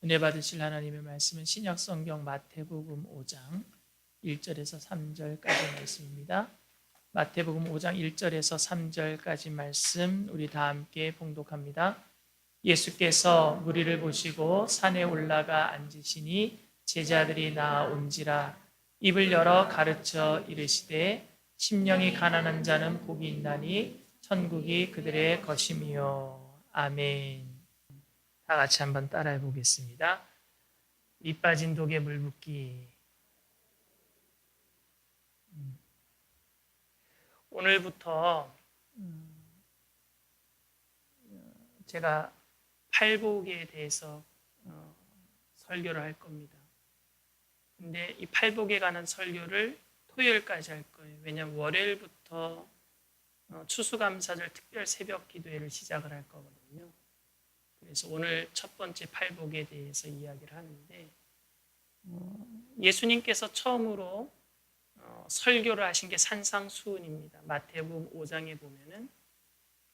은혜 받으실 하나님의 말씀은 신약성경 마태복음 5장 1절에서 3절까지 말씀입니다. 마태복음 5장 1절에서 3절까지 말씀 우리 다 함께 봉독합니다. 예수께서 무리를 보시고 산에 올라가 앉으시니 제자들이 나아온지라. 입을 열어 가르쳐 이르시되 심령이 가난한 자는 복이 있나니 천국이 그들의 것임이요. 아멘. 다 같이 한번 따라해 보겠습니다. 밑 빠진 독에 물 붓기. 오늘부터 제가 팔복에 대해서 설교를 할 겁니다. 근데 이 팔복에 관한 설교를 토요일까지 할 거예요. 왜냐하면 월요일부터 추수감사절 특별 새벽 기도회를 시작을 할 거거든요. 그래서 오늘 첫 번째 팔복에 대해서 이야기를 하는데, 예수님께서 처음으로 설교를 하신 게 산상수훈입니다. 마태복음 5장에 보면은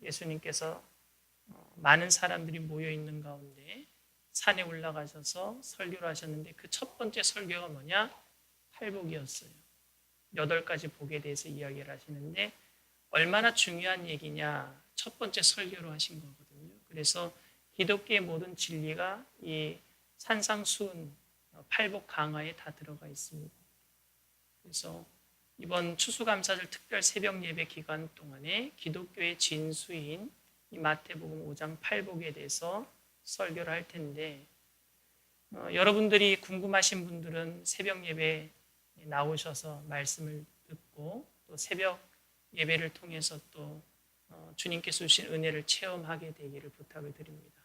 예수님께서 많은 사람들이 모여 있는 가운데 산에 올라가셔서 설교를 하셨는데, 그 첫 번째 설교가 뭐냐? 팔복이었어요. 8가지 복에 대해서 이야기를 하시는데 얼마나 중요한 얘기냐? 첫 번째 설교로 하신 거거든요. 그래서 기독교의 모든 진리가 이 산상수훈 팔복 강화에 다 들어가 있습니다. 그래서 이번 추수감사절 특별 새벽 예배 기간 동안에 기독교의 진수인 이 마태복음 5장 팔복에 대해서 설교를 할 텐데, 여러분들이 궁금하신 분들은 새벽 예배 나오셔서 말씀을 듣고 또 새벽 예배를 통해서 또 주님께서 주신 은혜를 체험하게 되기를 부탁을 드립니다.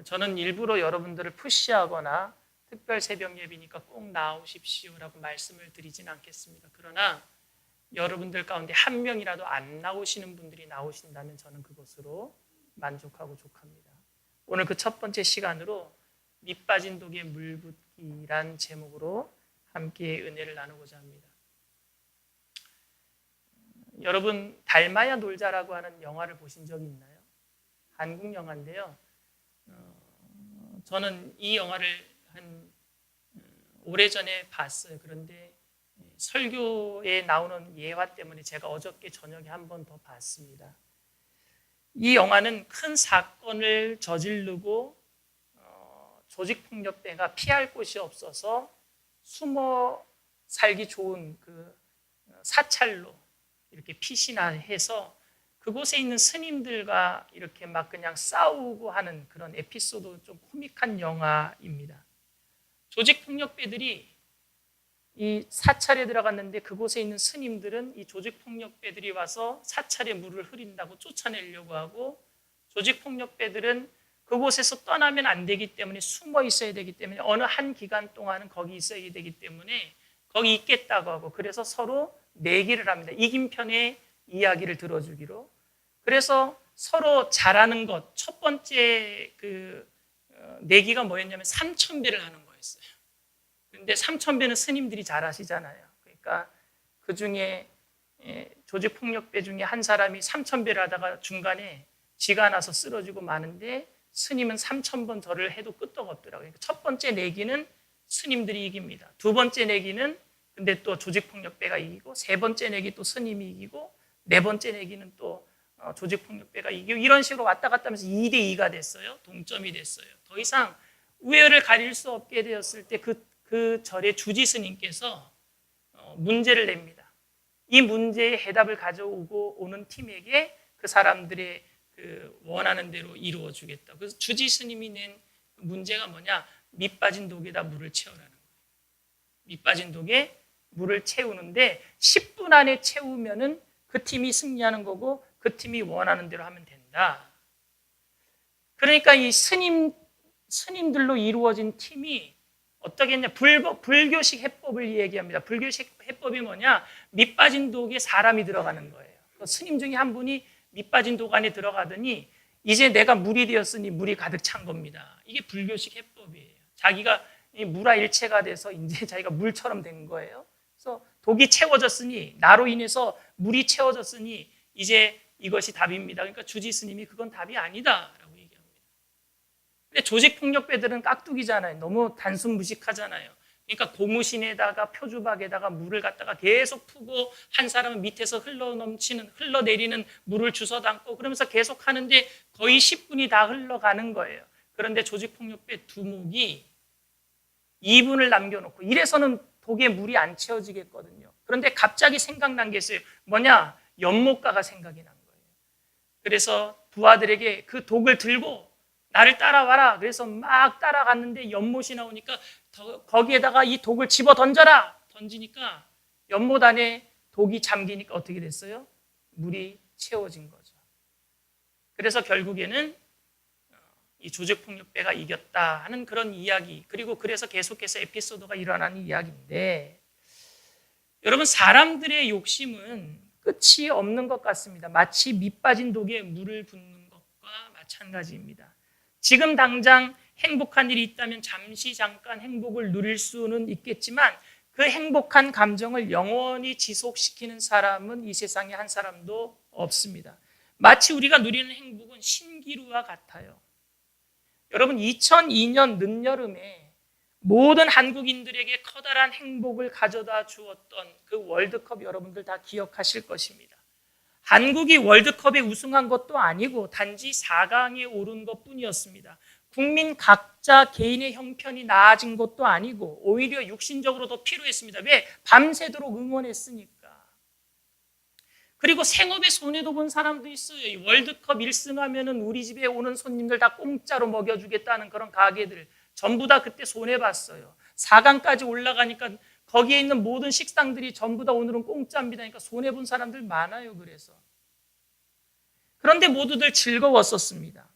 저는 일부러 여러분들을 푸시하거나 특별 새벽 예배니까 꼭 나오십시오라고 말씀을 드리진 않겠습니다. 그러나 여러분들 가운데 한 명이라도 안 나오시는 분들이 나오신다면 저는 그것으로 만족하고 족합니다. 오늘 그 첫 번째 시간으로 밑 빠진 독에 물 붓기란 제목으로 함께 은혜를 나누고자 합니다. 여러분, 달마야 놀자라고 하는 영화를 보신 적이 있나요? 한국 영화인데요. 저는 이 영화를 한 오래전에 봤어요. 그런데 설교에 나오는 예화 때문에 제가 어저께 저녁에 한 번 더 봤습니다. 이 영화는 큰 사건을 저지르고 조직폭력배가 피할 곳이 없어서 숨어 살기 좋은 그 사찰로 이렇게 피신해서 그곳에 있는 스님들과 이렇게 막 그냥 싸우고 하는 그런 에피소드, 좀 코믹한 영화입니다. 조직폭력배들이 이 사찰에 들어갔는데 그곳에 있는 스님들은 이 조직폭력배들이 와서 사찰에 물을 흐린다고 쫓아내려고 하고, 조직폭력배들은 그곳에서 떠나면 안 되기 때문에 숨어 있어야 되기 때문에 어느 한 기간 동안은 거기 있어야 되기 때문에 거기 있겠다고 하고, 그래서 서로 내기를 합니다. 이긴 편의 이야기를 들어주기로. 그래서 서로 잘하는 것, 첫 번째 그 내기가 뭐였냐면 3,000배를 하는 거였어요. 그런데 3,000배는 스님들이 잘하시잖아요. 그러니까 그 중에 조직폭력배 중에 한 사람이 3,000배를 하다가 중간에 지가 나서 쓰러지고 마는데, 스님은 3,000번 절을 해도 끄떡없더라고요. 그러니까 첫 번째 내기는 스님들이 이깁니다. 두 번째 내기는 근데 또 조직폭력배가 이기고, 세 번째 내기 또 스님이 이기고, 네 번째 내기는 또 조직폭력배가 이기고, 이런 식으로 왔다 갔다 하면서 2대2가 됐어요. 동점이 됐어요. 더 이상 우열을 가릴 수 없게 되었을 때 그 절의 주지 스님께서 문제를 냅니다. 이 문제의 해답을 가져오고 오는 팀에게 그 사람들의 그 원하는 대로 이루어 주겠다. 그래서 주지 스님이 낸 문제가 뭐냐? 밑 빠진 독에다 물을 채우라는 거예요. 밑 빠진 독에 물을 채우는데 10분 안에 채우면은 그 팀이 승리하는 거고, 그 팀이 원하는 대로 하면 된다. 그러니까 이 스님들로 이루어진 팀이 어떻게 했냐? 불교식 해법을 얘기합니다. 불교식 해법이 뭐냐? 밑 빠진 독에 사람이 들어가는 거예요. 스님 중에 한 분이 밑 빠진 독 안에 들어가더니 이제 내가 물이 되었으니 물이 가득 찬 겁니다. 이게 불교식 해법이에요. 자기가 물화일체가 돼서 이제 자기가 물처럼 된 거예요. 그래서 독이 채워졌으니, 나로 인해서 물이 채워졌으니 이제 이것이 답입니다. 그러니까 주지 스님이 그건 답이 아니다라고 얘기합니다. 근데 조직폭력배들은 깍두기잖아요. 너무 단순 무식하잖아요. 그러니까 고무신에다가 표주박에다가 물을 갖다가 계속 푸고 한 사람은 밑에서 흘러내리는 물을 주워 담고 그러면서 계속 하는데 거의 10분이 다 흘러가는 거예요. 그런데 조직폭력배 두목이 2분을 남겨놓고 이래서는 독에 물이 안 채워지겠거든요. 그런데 갑자기 생각난 게 있어요. 뭐냐? 연못가가 생각이 난 거예요. 그래서 부하들에게 그 독을 들고 나를 따라와라. 그래서 막 따라갔는데 연못이 나오니까 거기에다가 이 독을 집어 던져라. 던지니까 연못 안에 독이 잠기니까 어떻게 됐어요? 물이 채워진 거죠. 그래서 결국에는 이 조직폭력배가 이겼다 하는 그런 이야기, 그리고 그래서 계속해서 에피소드가 일어나는 이야기인데, 여러분, 사람들의 욕심은 끝이 없는 것 같습니다. 마치 밑 빠진 독에 물을 붓는 것과 마찬가지입니다. 지금 당장 행복한 일이 있다면 잠시 잠깐 행복을 누릴 수는 있겠지만 그 행복한 감정을 영원히 지속시키는 사람은 이 세상에 한 사람도 없습니다. 마치 우리가 누리는 행복은 신기루와 같아요. 여러분, 2002년 늦여름에 모든 한국인들에게 커다란 행복을 가져다 주었던 그 월드컵 여러분들 다 기억하실 것입니다. 한국이 월드컵에 우승한 것도 아니고 단지 4강에 오른 것뿐이었습니다. 국민 각자 개인의 형편이 나아진 것도 아니고 오히려 육신적으로 더 피로했습니다. 왜? 밤새도록 응원했으니까. 그리고 생업에 손해도 본 사람도 있어요. 월드컵 1승하면은 우리 집에 오는 손님들 다 공짜로 먹여주겠다는 그런 가게들 전부 다 그때 손해봤어요. 4강까지 올라가니까 거기에 있는 모든 식당들이 전부 다 오늘은 공짜입니다. 그러니까 손해본 사람들 많아요. 그런데 모두들 즐거웠었습니다.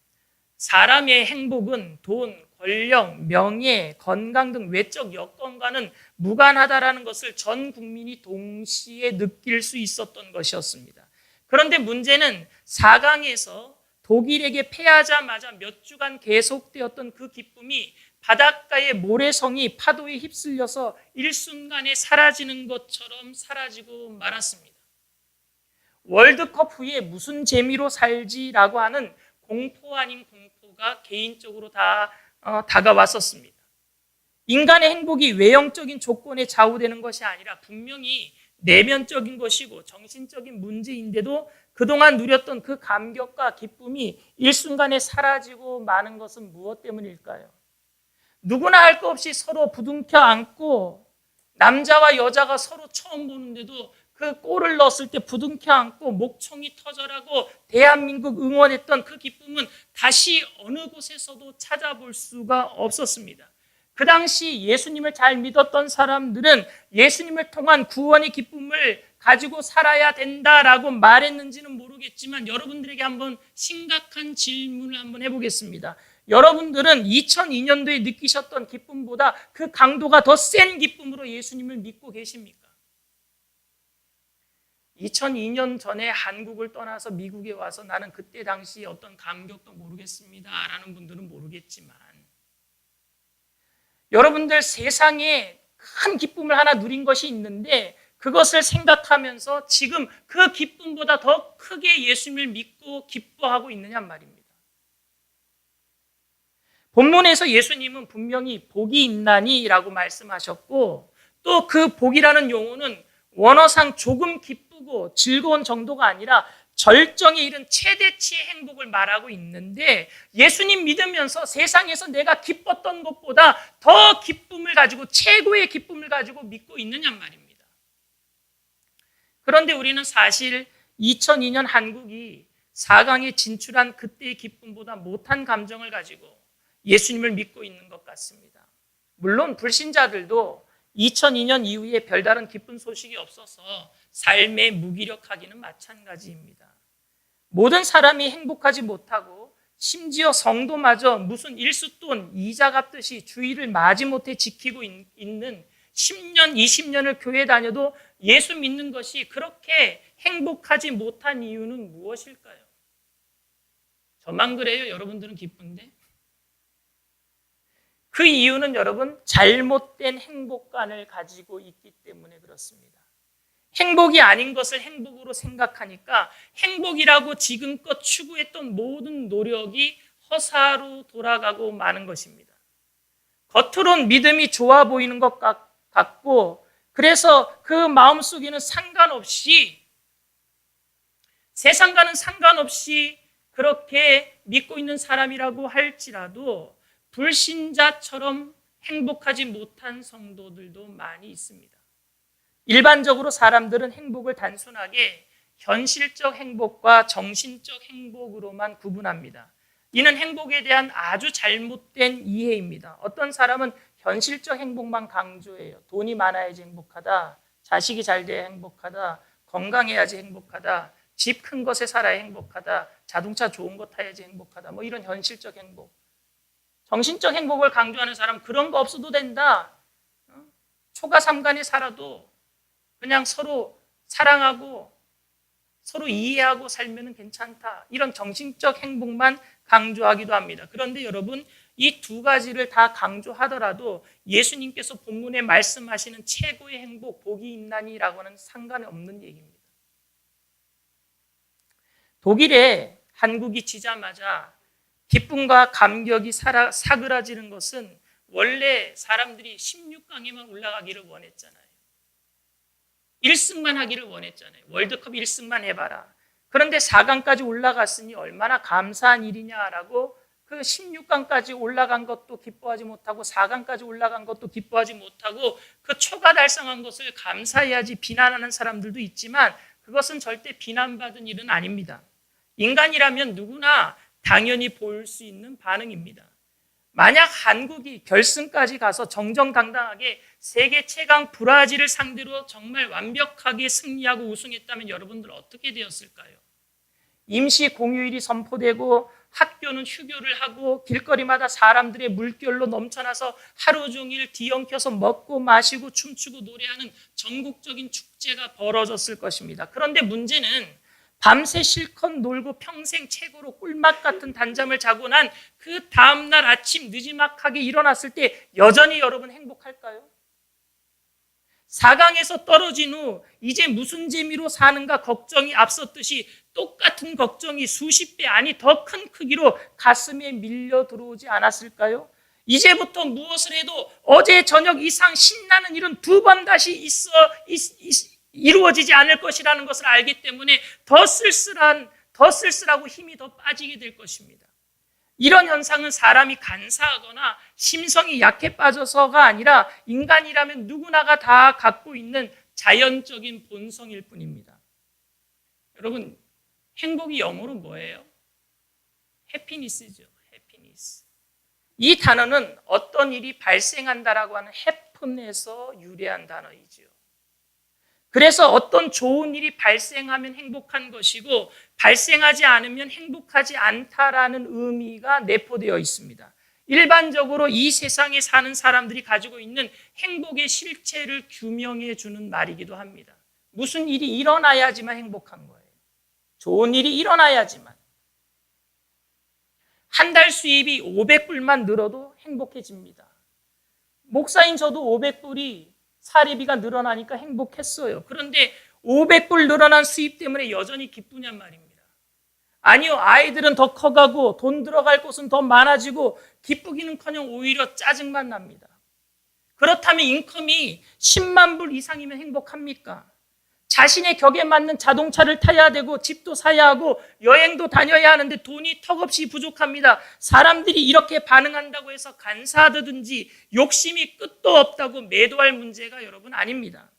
사람의 행복은 돈, 권력, 명예, 건강 등 외적 여건과는 무관하다라는 것을 전 국민이 동시에 느낄 수 있었던 것이었습니다. 그런데 문제는 4강에서 독일에게 패하자마자 몇 주간 계속되었던 그 기쁨이 바닷가의 모래성이 파도에 휩쓸려서 일순간에 사라지는 것처럼 사라지고 말았습니다. 월드컵 후에 무슨 재미로 살지라고 하는 공포 아닌 공포가 개인적으로 다가왔었습니다. 인간의 행복이 외형적인 조건에 좌우되는 것이 아니라 분명히 내면적인 것이고 정신적인 문제인데도 그동안 누렸던 그 감격과 기쁨이 일순간에 사라지고 마는 것은 무엇 때문일까요? 누구나 할 것 없이 서로 부둥켜 안고 남자와 여자가 서로 처음 보는데도 그 골을 넣었을 때 부둥켜 안고 목청이 터져라고 대한민국 응원했던 그 기쁨은 다시 어느 곳에서도 찾아볼 수가 없었습니다. 그 당시 예수님을 잘 믿었던 사람들은 예수님을 통한 구원의 기쁨을 가지고 살아야 된다라고 말했는지는 모르겠지만 여러분들에게 한번 심각한 질문을 한번 해보겠습니다. 여러분들은 2002년도에 느끼셨던 기쁨보다 그 강도가 더 센 기쁨으로 예수님을 믿고 계십니까? 2002년 전에 한국을 떠나서 미국에 와서 나는 그때 당시 어떤 감격도 모르겠습니다 라는 분들은 모르겠지만 여러분들 세상에 큰 기쁨을 하나 누린 것이 있는데 그것을 생각하면서 지금 그 기쁨보다 더 크게 예수님을 믿고 기뻐하고 있느냐 말입니다. 본문에서 예수님은 분명히 복이 있나니라고 말씀하셨고 또 그 복이라는 용어는 원어상 조금 기쁘고 즐거운 정도가 아니라 절정에 이른 최대치의 행복을 말하고 있는데 예수님 믿으면서 세상에서 내가 기뻤던 것보다 더 기쁨을 가지고 최고의 기쁨을 가지고 믿고 있느냐 말입니다. 그런데 우리는 사실 2002년 한국이 4강에 진출한 그때의 기쁨보다 못한 감정을 가지고 예수님을 믿고 있는 것 같습니다. 물론 불신자들도 2002년 이후에 별다른 기쁜 소식이 없어서 삶에 무기력하기는 마찬가지입니다. 모든 사람이 행복하지 못하고 심지어 성도마저 무슨 일수돈 이자 갚듯이 주의를 마지못해 지키고 있는 10년, 20년을 교회 다녀도 예수 믿는 것이 그렇게 행복하지 못한 이유는 무엇일까요? 저만 그래요? 여러분들은 기쁜데? 그 이유는 여러분 잘못된 행복관을 가지고 있기 때문에 그렇습니다. 행복이 아닌 것을 행복으로 생각하니까 행복이라고 지금껏 추구했던 모든 노력이 허사로 돌아가고 마는 것입니다. 겉으론 믿음이 좋아 보이는 것 같고, 그래서 그 마음속에는 세상과는 상관없이 그렇게 믿고 있는 사람이라고 할지라도 불신자처럼 행복하지 못한 성도들도 많이 있습니다. 일반적으로 사람들은 행복을 단순하게 현실적 행복과 정신적 행복으로만 구분합니다. 이는 행복에 대한 아주 잘못된 이해입니다. 어떤 사람은 현실적 행복만 강조해요. 돈이 많아야지 행복하다, 자식이 잘 돼야 행복하다, 건강해야지 행복하다, 집 큰 곳에 살아야 행복하다, 자동차 좋은 거 타야지 행복하다, 뭐 이런 현실적 행복. 정신적 행복을 강조하는 사람, 그런 거 없어도 된다. 초가삼간에 살아도 그냥 서로 사랑하고 서로 이해하고 살면 괜찮다. 이런 정신적 행복만 강조하기도 합니다. 그런데 여러분, 이 두 가지를 다 강조하더라도 예수님께서 본문에 말씀하시는 최고의 행복, 복이 있나니라고는 상관이 없는 얘기입니다. 독일에 한국이 지자마자 기쁨과 감격이 사그라지는 것은 원래 사람들이 16강에만 올라가기를 원했잖아요. 1승만 하기를 원했잖아요. 월드컵 1승만 해봐라. 그런데 4강까지 올라갔으니 얼마나 감사한 일이냐라고 그 16강까지 올라간 것도 기뻐하지 못하고 4강까지 올라간 것도 기뻐하지 못하고 그 초가 달성한 것을 감사해야지 비난하는 사람들도 있지만 그것은 절대 비난받은 일은 아닙니다. 인간이라면 누구나 당연히 볼 수 있는 반응입니다. 만약 한국이 결승까지 가서 정정당당하게 세계 최강 브라질을 상대로 정말 완벽하게 승리하고 우승했다면 여러분들 어떻게 되었을까요? 임시 공휴일이 선포되고 학교는 휴교를 하고 길거리마다 사람들의 물결로 넘쳐나서 하루 종일 뒤엉켜서 먹고 마시고 춤추고 노래하는 전국적인 축제가 벌어졌을 것입니다. 그런데 문제는 밤새 실컷 놀고 평생 최고로 꿀맛 같은 단잠을 자고 난 그 다음날 아침 느지막하게 일어났을 때 여전히 여러분 행복할까요? 4강에서 떨어진 후 이제 무슨 재미로 사는가 걱정이 앞섰듯이 똑같은 걱정이 수십 배 아니 더 큰 크기로 가슴에 밀려 들어오지 않았을까요? 이제부터 무엇을 해도 어제 저녁 이상 신나는 일은 두 번 다시 이루어지지 않을 것이라는 것을 알기 때문에 더 쓸쓸하고 힘이 더 빠지게 될 것입니다. 이런 현상은 사람이 간사하거나 심성이 약해 빠져서가 아니라 인간이라면 누구나가 다 갖고 있는 자연적인 본성일 뿐입니다. 여러분, 행복이 영어로 뭐예요? 해피니스죠. 해피니스. 이 단어는 어떤 일이 발생한다라고 하는 happen에서 유래한 단어이죠. 그래서 어떤 좋은 일이 발생하면 행복한 것이고 발생하지 않으면 행복하지 않다라는 의미가 내포되어 있습니다. 일반적으로 이 세상에 사는 사람들이 가지고 있는 행복의 실체를 규명해 주는 말이기도 합니다. 무슨 일이 일어나야지만 행복한 거예요. 좋은 일이 일어나야지만. 한 달 수입이 500불만 늘어도 행복해집니다. 목사인 저도 500불이 사례비가 늘어나니까 행복했어요. 그런데 500불 늘어난 수입 때문에 여전히 기쁘냔 말입니다. 아니요, 아이들은 더 커가고 돈 들어갈 곳은 더 많아지고 기쁘기는커녕 오히려 짜증만 납니다. 그렇다면 인컴이 10만 불 이상이면 행복합니까? 자신의 격에 맞는 자동차를 타야 되고 집도 사야 하고 여행도 다녀야 하는데 돈이 턱없이 부족합니다. 사람들이 이렇게 반응한다고 해서 간사하다든지 욕심이 끝도 없다고 매도할 문제가 여러분 아닙니다.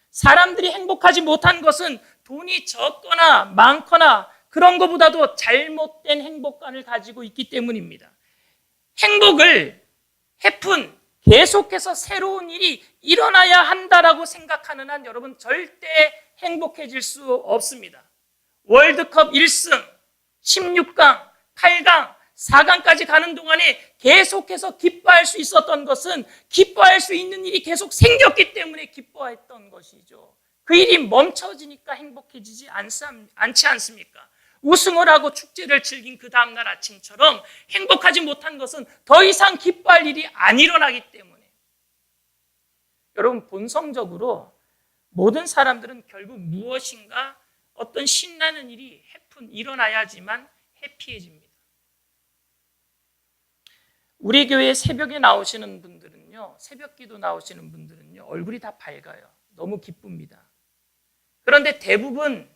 사람들이 행복하지 못한 것은 돈이 적거나 많거나 그런 것보다도 잘못된 행복관을 가지고 있기 때문입니다. 행복을 계속해서 새로운 일이 일어나야 한다라고 생각하는 한 여러분 절대 행복해질 수 없습니다. 월드컵 1승, 16강, 8강, 4강까지 가는 동안에 계속해서 기뻐할 수 있었던 것은 기뻐할 수 있는 일이 계속 생겼기 때문에 기뻐했던 것이죠. 그 일이 멈춰지니까 행복해지지 않지 않습니까? 우승을 하고 축제를 즐긴 그 다음날 아침처럼 행복하지 못한 것은 더 이상 기뻐할 일이 안 일어나기 때문에 여러분 본성적으로 모든 사람들은 결국 무엇인가 어떤 신나는 일이 일어나야지만 해피해집니다. 우리 교회 새벽에 나오시는 분들은요, 새벽 기도 나오시는 분들은요, 얼굴이 다 밝아요. 너무 기쁩니다. 그런데 대부분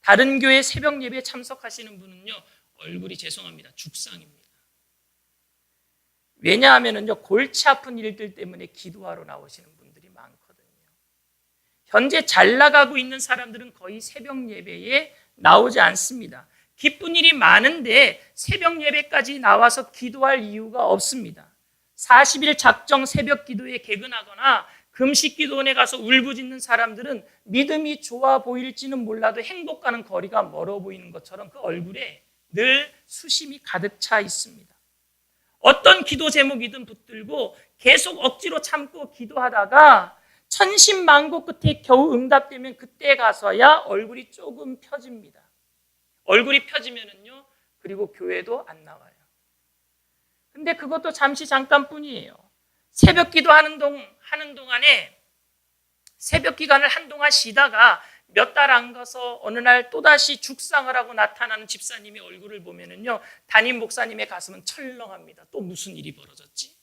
다른 교회 새벽 예배에 참석하시는 분은요, 얼굴이 죄송합니다. 죽상입니다. 왜냐하면요, 골치 아픈 일들 때문에 기도하러 나오시는 분들이 많거든요. 현재 잘 나가고 있는 사람들은 거의 새벽 예배에 나오지 않습니다. 기쁜 일이 많은데 새벽 예배까지 나와서 기도할 이유가 없습니다. 40일 작정 새벽 기도에 개근하거나 금식 기도원에 가서 울부짖는 사람들은 믿음이 좋아 보일지는 몰라도 행복과는 거리가 멀어 보이는 것처럼 그 얼굴에 늘 수심이 가득 차 있습니다. 어떤 기도 제목이든 붙들고 계속 억지로 참고 기도하다가 천신만고 끝에 겨우 응답되면 그때 가서야 얼굴이 조금 펴집니다. 얼굴이 펴지면은요, 그리고 교회도 안 나와요. 근데 그것도 잠시 잠깐뿐이에요. 새벽 기도하는 동안에 새벽 기간을 한동안 쉬다가 몇 달 안 가서 어느 날 또다시 죽상을 하고 나타나는 집사님의 얼굴을 보면은요, 담임 목사님의 가슴은 철렁합니다. 또 무슨 일이 벌어졌지?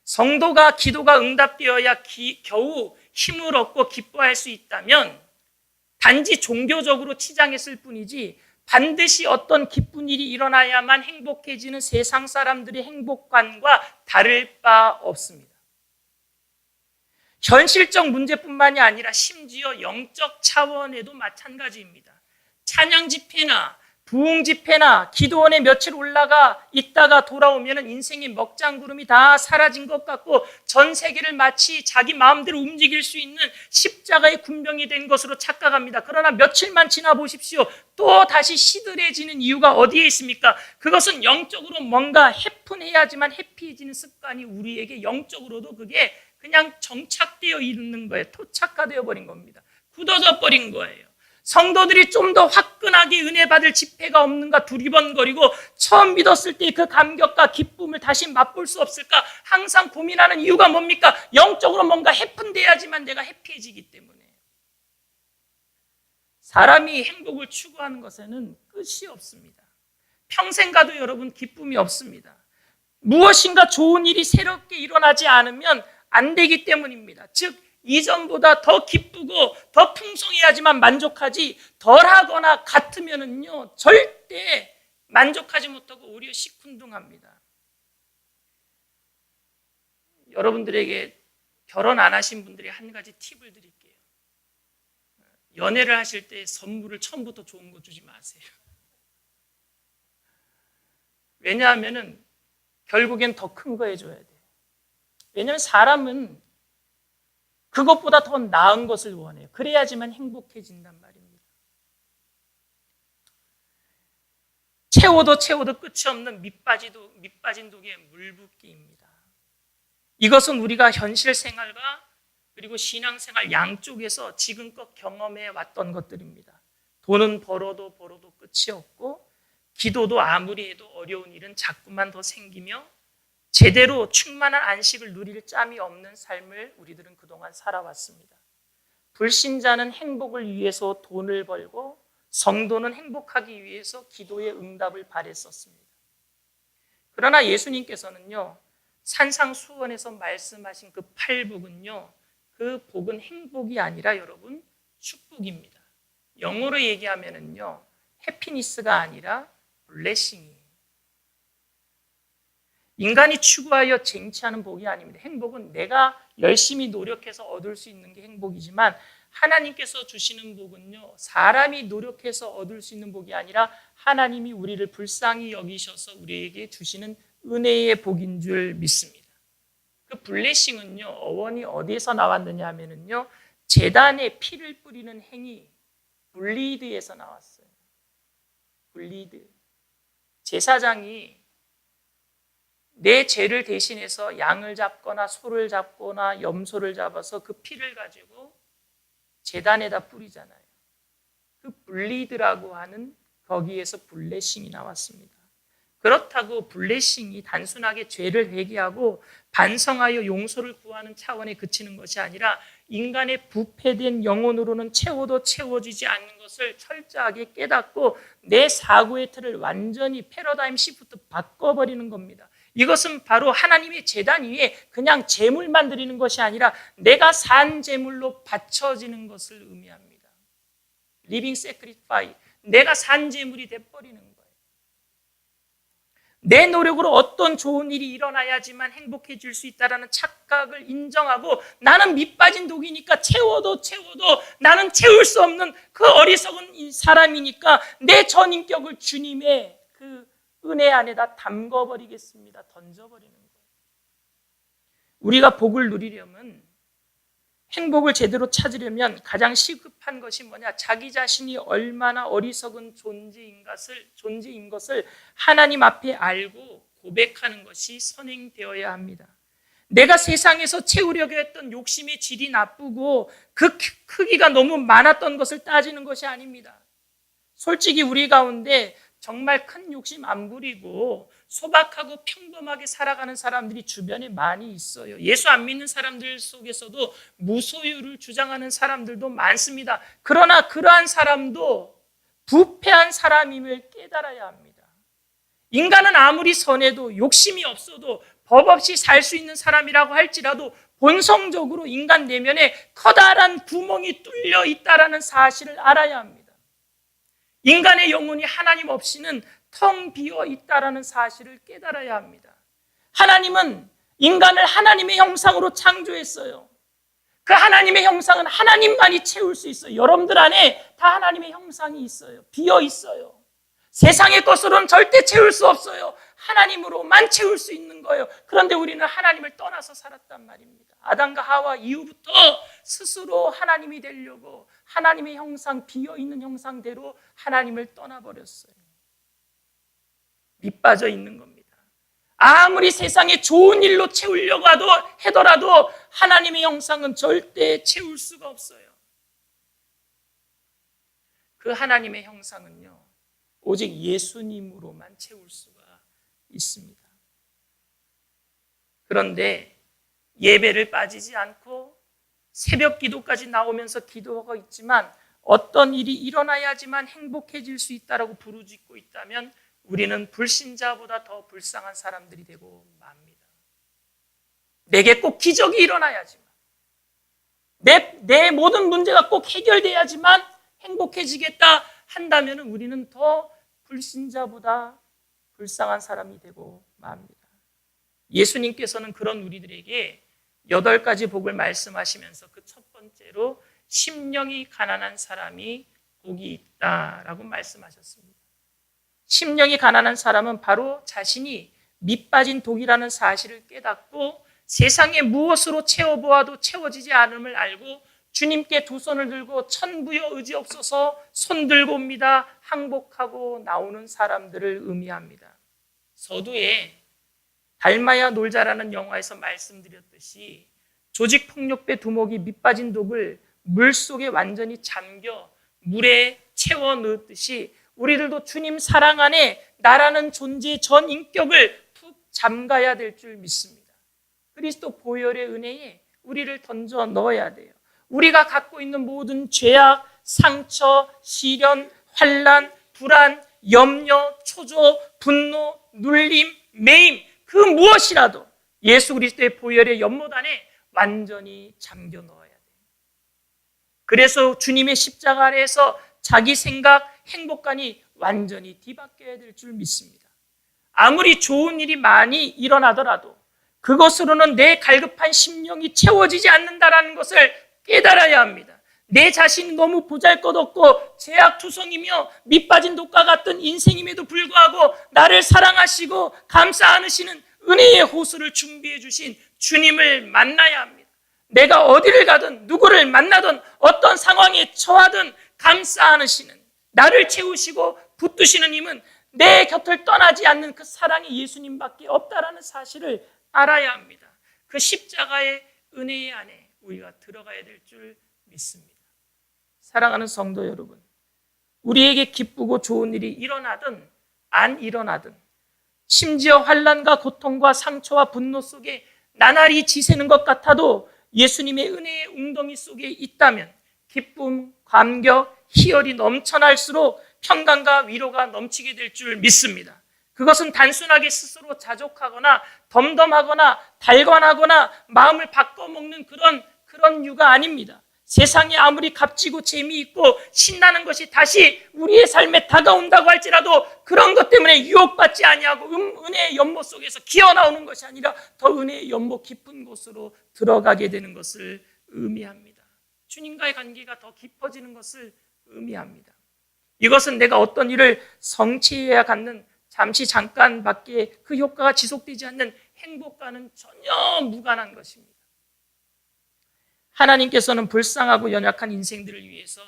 성도가 기도가 응답되어야 겨우 힘을 얻고 기뻐할 수 있다면 단지 종교적으로 치장했을 뿐이지 반드시 어떤 기쁜 일이 일어나야만 행복해지는 세상 사람들의 행복관과 다를 바 없습니다. 현실적 문제뿐만이 아니라 심지어 영적 차원에도 마찬가지입니다. 찬양 집회나 부흥 집회나 기도원에 며칠 올라가 있다가 돌아오면 인생의 먹장구름이 다 사라진 것 같고 전 세계를 마치 자기 마음대로 움직일 수 있는 십자가의 군병이 된 것으로 착각합니다. 그러나 며칠만 지나 보십시오. 또 다시 시들해지는 이유가 어디에 있습니까? 그것은 영적으로 뭔가 해픈해야지만 해피해지는 습관이 우리에게 영적으로도 그게 그냥 정착되어 있는 거예요. 토착화되어 버린 겁니다. 굳어져 버린 거예요. 성도들이 좀 더 화끈하게 은혜 받을 집회가 없는가 두리번거리고 처음 믿었을 때 그 감격과 기쁨을 다시 맛볼 수 없을까 항상 고민하는 이유가 뭡니까? 영적으로 뭔가 해픈돼야지만 내가 해피해지기 때문에. 사람이 행복을 추구하는 것에는 끝이 없습니다. 평생 가도 여러분 기쁨이 없습니다. 무엇인가 좋은 일이 새롭게 일어나지 않으면 안 되기 때문입니다. 즉 이전보다 더 기쁘고 더 풍성해야지만 만족하지 덜하거나 같으면은요 절대 만족하지 못하고 오히려 시큰둥합니다. 여러분들에게 결혼 안 하신 분들이 한 가지 팁을 드릴게요. 연애를 하실 때 선물을 처음부터 좋은 거 주지 마세요. 왜냐하면은 결국엔 더 큰 거 해줘야 돼요. 왜냐하면 사람은 그것보다 더 나은 것을 원해요. 그래야지만 행복해진단 말입니다. 채워도 끝이 없는 밑빠진 독에 물붓기입니다. 이것은 우리가 현실 생활과 그리고 신앙생활 양쪽에서 지금껏 경험해 왔던 것들입니다. 돈은 벌어도 끝이 없고 기도도 아무리 해도 어려운 일은 자꾸만 더 생기며 제대로 충만한 안식을 누릴 짬이 없는 삶을 우리들은 그동안 살아왔습니다. 불신자는 행복을 위해서 돈을 벌고 성도는 행복하기 위해서 기도의 응답을 바랬었습니다. 그러나 예수님께서는요, 산상수원에서 말씀하신 그 팔복은요, 그 복은 행복이 아니라 여러분 축복입니다. 영어로 얘기하면은요, 해피니스가 아니라 블레싱이에요. 인간이 추구하여 쟁취하는 복이 아닙니다. 행복은 내가 열심히 노력해서 얻을 수 있는 게 행복이지만 하나님께서 주시는 복은요, 사람이 노력해서 얻을 수 있는 복이 아니라 하나님이 우리를 불쌍히 여기셔서 우리에게 주시는 은혜의 복인 줄 믿습니다. 그 블레싱은요, 어원이 어디에서 나왔느냐 하면은요, 제단에 피를 뿌리는 행위, 블리드에서 나왔어요. 블리드. 제사장이 내 죄를 대신해서 양을 잡거나 소를 잡거나 염소를 잡아서 그 피를 가지고 제단에다 뿌리잖아요. 그 블리드라고 하는 거기에서 블레싱이 나왔습니다. 그렇다고 블레싱이 단순하게 죄를 회개하고 반성하여 용서를 구하는 차원에 그치는 것이 아니라 인간의 부패된 영혼으로는 채워도 채워지지 않는 것을 철저하게 깨닫고 내 사고의 틀을 완전히 패러다임 시프트 바꿔버리는 겁니다. 이것은 바로 하나님의 제단 위에 그냥 제물만 드리는 것이 아니라 내가 산 제물로 바쳐지는 것을 의미합니다. 리빙 세크리파이, 내가 산 제물이 돼버리는 거예요. 내 노력으로 어떤 좋은 일이 일어나야지만 행복해질 수 있다는 착각을 인정하고 나는 밑빠진 독이니까 채워도 나는 채울 수 없는 그 어리석은 사람이니까 내 전인격을 주님의 그 은혜 안에다 담궈버리겠습니다. 던져버리는 거예요. 우리가 복을 누리려면, 행복을 제대로 찾으려면 가장 시급한 것이 뭐냐? 자기 자신이 얼마나 어리석은 존재인 것을 하나님 앞에 알고 고백하는 것이 선행되어야 합니다. 내가 세상에서 채우려고 했던 욕심의 질이 나쁘고 그 크기가 너무 많았던 것을 따지는 것이 아닙니다. 솔직히 우리 가운데 정말 큰 욕심 안 부리고 소박하고 평범하게 살아가는 사람들이 주변에 많이 있어요. 예수 안 믿는 사람들 속에서도 무소유를 주장하는 사람들도 많습니다. 그러나 그러한 사람도 부패한 사람임을 깨달아야 합니다. 인간은 아무리 선해도 욕심이 없어도 법 없이 살 수 있는 사람이라고 할지라도 본성적으로 인간 내면에 커다란 구멍이 뚫려 있다는 사실을 알아야 합니다. 인간의 영혼이 하나님 없이는 텅 비어 있다는 사실을 깨달아야 합니다. 하나님은 인간을 하나님의 형상으로 창조했어요. 그 하나님의 형상은 하나님만이 채울 수 있어요. 여러분들 안에 다 하나님의 형상이 있어요. 비어 있어요. 세상의 것으로는 절대 채울 수 없어요. 하나님으로만 채울 수 있는 거예요. 그런데 우리는 하나님을 떠나서 살았단 말입니다. 아담과 하와 이후부터 스스로 하나님이 되려고 하나님의 형상, 비어있는 형상대로 하나님을 떠나버렸어요. 밑빠져 있는 겁니다. 아무리 세상에 좋은 일로 채우려고 하더라도 하나님의 형상은 절대 채울 수가 없어요. 그 하나님의 형상은요, 오직 예수님으로만 채울 수가 있습니다. 그런데 예배를 빠지지 않고 새벽 기도까지 나오면서 기도하고 있지만 어떤 일이 일어나야지만 행복해질 수 있다라고 부르짖고 있다면 우리는 불신자보다 더 불쌍한 사람들이 되고 맙니다. 내게 꼭 기적이 일어나야지만, 내 모든 문제가 꼭 해결돼야지만 행복해지겠다 한다면 우리는 더 불신자보다 불쌍한 사람이 되고 맙니다. 예수님께서는 그런 우리들에게 8가지 복을 말씀하시면서 그 첫 번째로 심령이 가난한 사람이 복이 있다라고 말씀하셨습니다. 심령이 가난한 사람은 바로 자신이 밑빠진 독이라는 사실을 깨닫고 세상에 무엇으로 채워보아도 채워지지 않음을 알고 주님께 두 손을 들고 천부여 의지없소서 손 들고 옵니다 항복하고 나오는 사람들을 의미합니다. 서두에 닮아야 놀자라는 영화에서 말씀드렸듯이 조직폭력배 두목이 밑빠진 독을 물속에 완전히 잠겨 물에 채워 넣듯이 우리들도 주님 사랑 안에 나라는 존재의 전 인격을 푹 잠가야 될 줄 믿습니다. 그리스도 보혈의 은혜에 우리를 던져 넣어야 돼요. 우리가 갖고 있는 모든 죄악, 상처, 시련, 환난, 불안, 염려, 초조, 분노, 눌림, 매임 그 무엇이라도 예수 그리스도의 보혈의 연못 안에 완전히 잠겨 넣어야 돼요. 그래서 주님의 십자가 아래에서 자기 생각, 행복관이 완전히 뒤바뀌어야 될 줄 믿습니다. 아무리 좋은 일이 많이 일어나더라도 그것으로는 내 갈급한 심령이 채워지지 않는다는 것을 깨달아야 합니다. 내 자신이 너무 보잘것없고 죄악투성이며 밑빠진 독과 같은 인생임에도 불구하고 나를 사랑하시고 감싸 안으시는 은혜의 호수를 준비해 주신 주님을 만나야 합니다. 내가 어디를 가든 누구를 만나든 어떤 상황에 처하든 감싸 안으시는 나를 채우시고 붙드시는 힘은 내 곁을 떠나지 않는 그 사랑의 예수님밖에 없다라는 사실을 알아야 합니다. 그 십자가의 은혜 안에 우리가 들어가야 될 줄 믿습니다. 사랑하는 성도 여러분, 우리에게 기쁘고 좋은 일이 일어나든 안 일어나든 심지어 환난과 고통과 상처와 분노 속에 나날이 지새는 것 같아도 예수님의 은혜의 웅덩이 속에 있다면 기쁨, 감격, 희열이 넘쳐날수록 평강과 위로가 넘치게 될 줄 믿습니다. 그것은 단순하게 스스로 자족하거나 덤덤하거나 달관하거나 마음을 바꿔먹는 그런 이유가 아닙니다. 세상에 아무리 값지고 재미있고 신나는 것이 다시 우리의 삶에 다가온다고 할지라도 그런 것 때문에 유혹받지 아니하고 은혜의 연못 속에서 기어나오는 것이 아니라 더 은혜의 연못 깊은 곳으로 들어가게 되는 것을 의미합니다. 주님과의 관계가 더 깊어지는 것을 의미합니다. 이것은 내가 어떤 일을 성취해야 갖는 잠시 잠깐밖에 그 효과가 지속되지 않는 행복과는 전혀 무관한 것입니다. 하나님께서는 불쌍하고 연약한 인생들을 위해서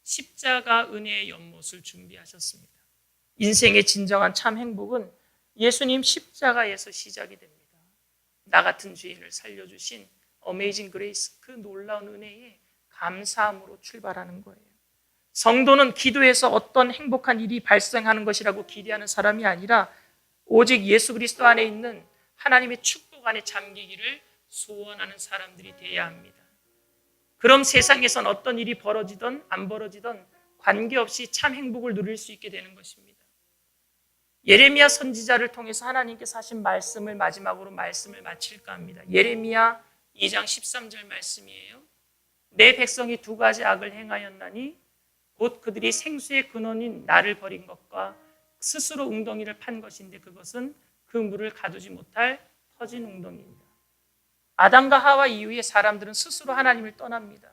십자가 은혜의 연못을 준비하셨습니다. 인생의 진정한 참 행복은 예수님 십자가에서 시작이 됩니다. 나 같은 죄인을 살려주신 어메이징 그레이스, 그 놀라운 은혜에 감사함으로 출발하는 거예요. 성도는 기도에서 어떤 행복한 일이 발생하는 것이라고 기대하는 사람이 아니라 오직 예수 그리스도 안에 있는 하나님의 축복 안에 잠기기를 소원하는 사람들이 되어야 합니다. 그럼 세상에선 어떤 일이 벌어지든 안 벌어지든 관계없이 참 행복을 누릴 수 있게 되는 것입니다. 예레미야 선지자를 통해서 하나님께서 하신 말씀을 마지막으로 말씀을 마칠까 합니다. 예레미야 2장 13절 말씀이에요. 내 백성이 두 가지 악을 행하였나니 곧 그들이 생수의 근원인 나를 버린 것과 스스로 웅덩이를 판 것인데 그것은 그 물을 가두지 못할 터진 웅덩이입니다. 아담과 하와 이후에 사람들은 스스로 하나님을 떠납니다.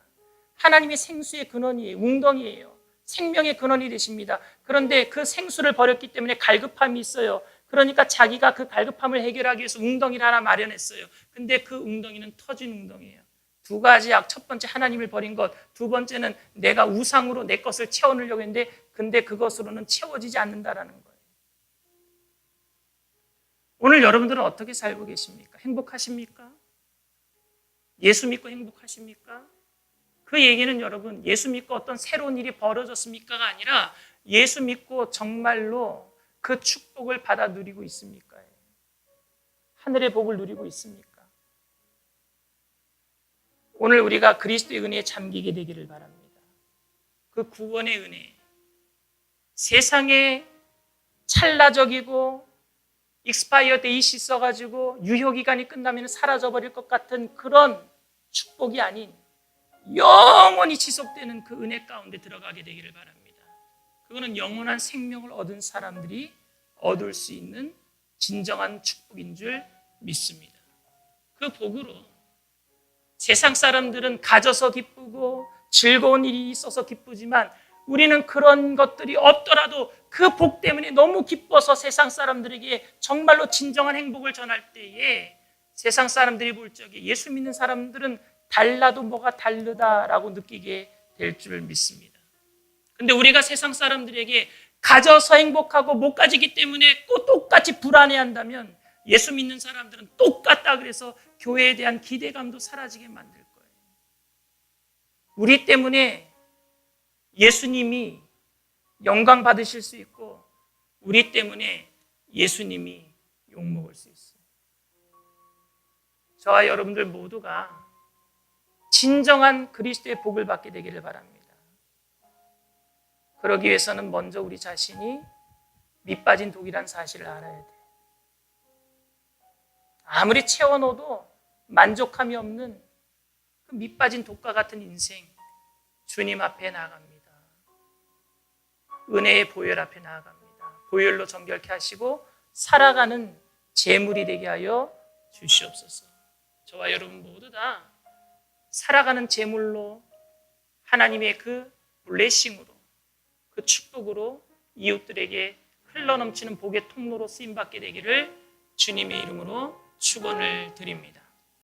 하나님의 생수의 근원이에요. 웅덩이에요. 생명의 근원이 되십니다. 그런데 그 생수를 버렸기 때문에 갈급함이 있어요. 그러니까 자기가 그 갈급함을 해결하기 위해서 웅덩이를 하나 마련했어요. 근데 그 웅덩이는 터진 웅덩이에요. 두 가지 악, 첫 번째 하나님을 버린 것, 두 번째는 내가 우상으로 내 것을 채워넣으려고 했는데 근데 그것으로는 채워지지 않는다라는 거예요. 오늘 여러분들은 어떻게 살고 계십니까? 행복하십니까? 예수 믿고 행복하십니까? 그 얘기는 여러분 예수 믿고 어떤 새로운 일이 벌어졌습니까가 아니라 예수 믿고 정말로 그 축복을 받아 누리고 있습니까? 하늘의 복을 누리고 있습니까? 오늘 우리가 그리스도의 은혜에 잠기게 되기를 바랍니다. 그 구원의 은혜, 세상에 찰나적이고 익스파이어 데이시 써가지고 유효기간이 끝나면 사라져버릴 것 같은 그런 축복이 아닌 영원히 지속되는 그 은혜 가운데 들어가게 되기를 바랍니다. 그거는 영원한 생명을 얻은 사람들이 얻을 수 있는 진정한 축복인 줄 믿습니다. 그 복으로 세상 사람들은 가져서 기쁘고 즐거운 일이 있어서 기쁘지만 우리는 그런 것들이 없더라도 그 복 때문에 너무 기뻐서 세상 사람들에게 정말로 진정한 행복을 전할 때에 세상 사람들이 볼 적에 예수 믿는 사람들은 달라도 뭐가 다르다라고 느끼게 될 줄 믿습니다. 근데 우리가 세상 사람들에게 가져서 행복하고 못 가지기 때문에 꼭 똑같이 불안해한다면 예수 믿는 사람들은 똑같다 그래서 교회에 대한 기대감도 사라지게 만들 거예요. 우리 때문에 예수님이 영광 받으실 수 있고 우리 때문에 예수님이 욕먹을 수 있어요. 저와 여러분들 모두가 진정한 그리스도의 복을 받게 되기를 바랍니다. 그러기 위해서는 먼저 우리 자신이 밑빠진 독이란 사실을 알아야 돼요. 아무리 채워넣어도 만족함이 없는 그 밑빠진 독과 같은 인생, 주님 앞에 나아갑니다. 은혜의 보혈 앞에 나아갑니다. 보혈로 정결케 하시고 살아가는 제물이 되게 하여 주시옵소서. 저와 여러분 모두 다 살아가는 제물로 하나님의 그 블레싱으로 그 축복으로 이웃들에게 흘러넘치는 복의 통로로 쓰임받게 되기를 주님의 이름으로 축원을 드립니다.